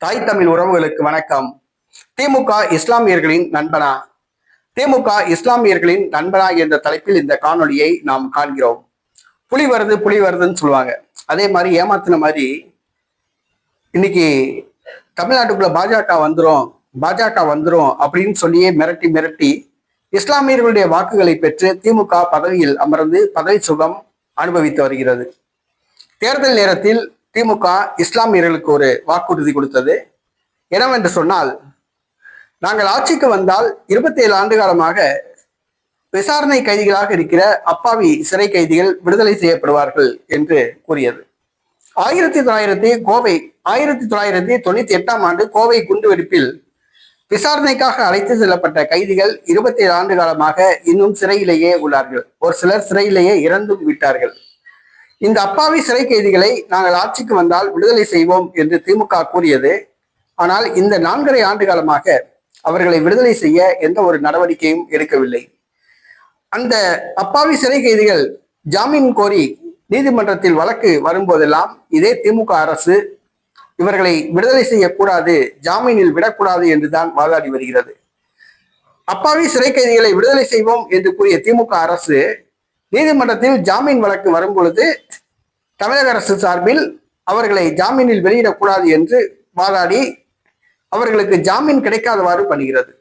தாய் தமிழ் உறவுகளுக்கு வணக்கம். திமுக இஸ்லாமியர்களின் நண்பனா? திமுக இஸ்லாமியர்களின் நண்பனா என்ற தலைப்பில் இந்த காணொலியை நாம் காண்கிறோம். புலி வருதுன்னு சொல்லுவாங்க. அதே மாதிரி ஏமாத்தின மாதிரி இன்னைக்கு தமிழ்நாட்டுக்குள்ள பாஜக வந்துரும் அப்படின்னு சொல்லியே மிரட்டி மிரட்டி இஸ்லாமியர்களுடைய வாக்குகளை பெற்று திமுக பதவியில் அமர்ந்து பதவி சுகம் அனுபவித்து வருகிறது. தேர்தல் நேரத்தில் திமுக இஸ்லாமியர்களுக்கு ஒரு வாக்குறுதி கொடுத்தது. என்னவென்று சொன்னால், நாங்கள் ஆட்சிக்கு வந்தால் 27 ஆண்டு காலமாக விசாரணை கைதிகளாக இருக்கிற அப்பாவி சிறை கைதிகள் விடுதலை செய்யப்படுவார்கள் என்று கூறியது. 1998ஆம் ஆண்டு கோவை குண்டுவெடிப்பில் விசாரணைக்காக அழைத்து செல்லப்பட்ட கைதிகள் 27 ஆண்டு காலமாக இன்னும் சிறையிலேயே உள்ளார்கள். ஒரு சிலர் சிறையிலேயே இறந்தும் விட்டார்கள். இந்த அப்பாவி சிறை கைதிகளை நாங்கள் ஆட்சிக்கு வந்தால் விடுதலை செய்வோம் என்று திமுக கூறியது. ஆனால் இந்த 4.5 ஆண்டு காலமாக அவர்களை விடுதலை செய்ய எந்த ஒரு நடவடிக்கையும் எடுக்கவில்லை. அந்த அப்பாவி சிறை கைதிகள் ஜாமீன் கோரி நீதிமன்றத்தில் வழக்கு வரும்போதெல்லாம் இதே திமுக அரசு இவர்களை விடுதலை செய்யக்கூடாது, ஜாமீனில் விடக்கூடாது என்றுதான் வாதாடி வருகிறது. அப்பாவி சிறை கைதிகளை விடுதலை செய்வோம் என்று கூறிய திமுக அரசு நீதிமன்றத்தில் ஜாமீன் வழக்கு வரும் பொழுது தமிழக அரசு சார்பில் அவர்களை ஜாமீனில் வெளியிடக்கூடாது என்று வாதாடி அவர்களுக்கு ஜாமீன் கிடைக்காதவாறு பண்ணுகிறது.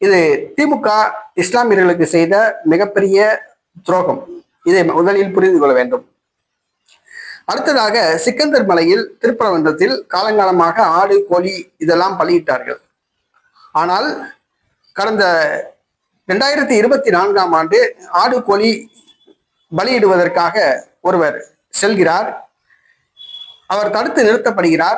இது திமுக இஸ்லாமியர்களுக்கு செய்த மிகப்பெரிய துரோகம். இதை முதலில் புரிந்து கொள்ள வேண்டும். அடுத்ததாக, சிக்கந்தர் மலையில் திருப்பரங்குன்றத்தில் காலங்காலமாக ஆடு, கோழி இதெல்லாம் பலியிட்டார்கள். ஆனால் கடந்த 2024ஆம் ஆண்டு ஆடு, கோழி பலியிடுவதற்காக ஒருவர் செல்கிறார். அவர் தடுத்து நிறுத்தப்படுகிறார்.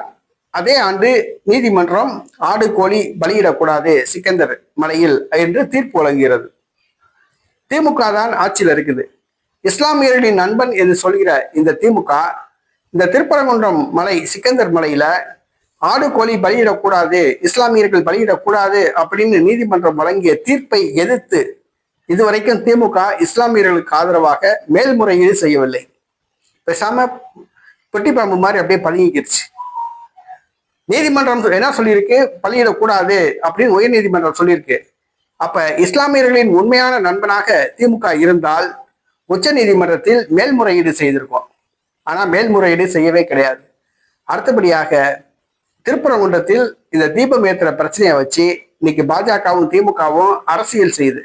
அதே ஆண்டு நீதிமன்றம் ஆடு, கோழி பலியிடக்கூடாது சிக்கந்தர் மலையில் என்று தீர்ப்பு வழங்குகிறது. திமுக தான் ஆட்சியில் இருக்குது. இஸ்லாமியர்களின் நண்பன் என்று சொல்கிற இந்த திமுக இந்த திருப்பரங்குன்றம் மலை, சிக்கந்தர் மலையில ஆடு, கோழி பலியிடக்கூடாது, இஸ்லாமியர்கள் பலியிடக்கூடாது அப்படின்னு நீதிமன்றம் வழங்கிய தீர்ப்பை எதிர்த்து இதுவரைக்கும் திமுக இஸ்லாமியர்களுக்கு ஆதரவாக மேல்முறையீடு செய்யவில்லை. பேசாம பெட்டி பாம்பு மாதிரி அப்படியே பதுங்கிக்கிடுச்சு. நீதிமன்றம் என்ன சொல்லியிருக்கு? பலியிடக்கூடாது அப்படின்னு உயர் நீதிமன்றம் சொல்லியிருக்கு. அப்ப இஸ்லாமியர்களின் உண்மையான நண்பனாக திமுக இருந்தால் உச்ச நீதிமன்றத்தில் மேல்முறையீடு செய்திருக்கோம். ஆனா மேல்முறையீடு செய்யவே கிடையாது. அடுத்தபடியாக திருப்பரங்குன்றத்தில் இந்த தீபம் ஏற்றுற பிரச்சனையை வச்சு இன்னைக்கு பாஜகவும் திமுகவும் அரசியல் செய்து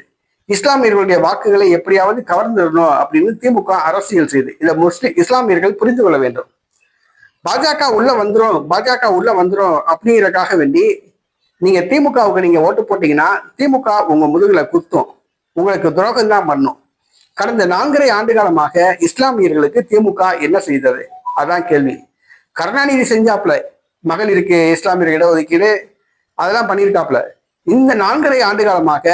இஸ்லாமியர்களுடைய வாக்குகளை எப்படியாவது கவர்ந்துடணும் அப்படின்னு திமுக அரசியல் செய்து இதை இஸ்லாமியர்கள் புரிந்து கொள்ள வேண்டும். பாஜக உள்ள வந்துரும் அப்படிங்கிறதுக்காக வேண்டி நீங்க திமுகவுக்கு நீங்க ஓட்டு போட்டீங்கன்னா திமுக உங்க முதுகுல குத்தும், உங்களுக்கு துரோகம் தான் பண்ணும். கடந்த 4.5 ஆண்டு காலமாக இஸ்லாமியர்களுக்கு திமுக என்ன செய்தது? அதான் கேள்வி. கருணாநிதி செஞ்சாப்புல மகளிருக்கு இஸ்லாமியர் இடஒதுக்கீடு அதெல்லாம் பண்ணியிருக்காப்புல. இந்த 4.5 ஆண்டு காலமாக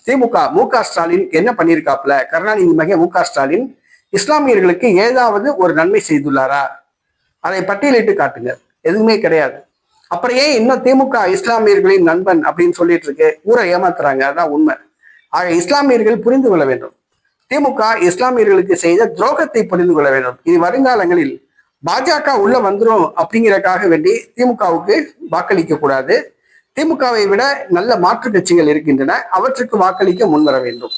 திமுக மு.க. ஸ்டாலின் என்ன பண்ணியிருக்காப்புல? கருணாநிதி மகன் மு.க. ஸ்டாலின் இஸ்லாமியர்களுக்கு ஏதாவது ஒரு நன்மை செய்துள்ளாரா? அதை பட்டியலிட்டு காட்டுங்க. எதுவுமே கிடையாது. அப்புறம் ஏன் இன்னும் திமுக இஸ்லாமியர்களின் நண்பன் அப்படின்னு சொல்லிட்டு இருக்கு? ஊரை ஏமாத்துறாங்க, அதான் உண்மை. ஆக இஸ்லாமியர்கள் புரிந்து கொள்ள வேண்டும். திமுக இஸ்லாமியர்களுக்கு செய்த துரோகத்தை புரிந்து கொள்ள வேண்டும். இது வருங்காலங்களில் பாஜக உள்ள வந்துரும் அப்படிங்கிறதுக்காக வேண்டி திமுகவுக்கு வாக்களிக்க கூடாது. திமுகவை விட நல்ல மாற்று கட்சிகள் இருக்கின்றன, அவற்றுக்கு வாக்களிக்க முன்வர வேண்டும்.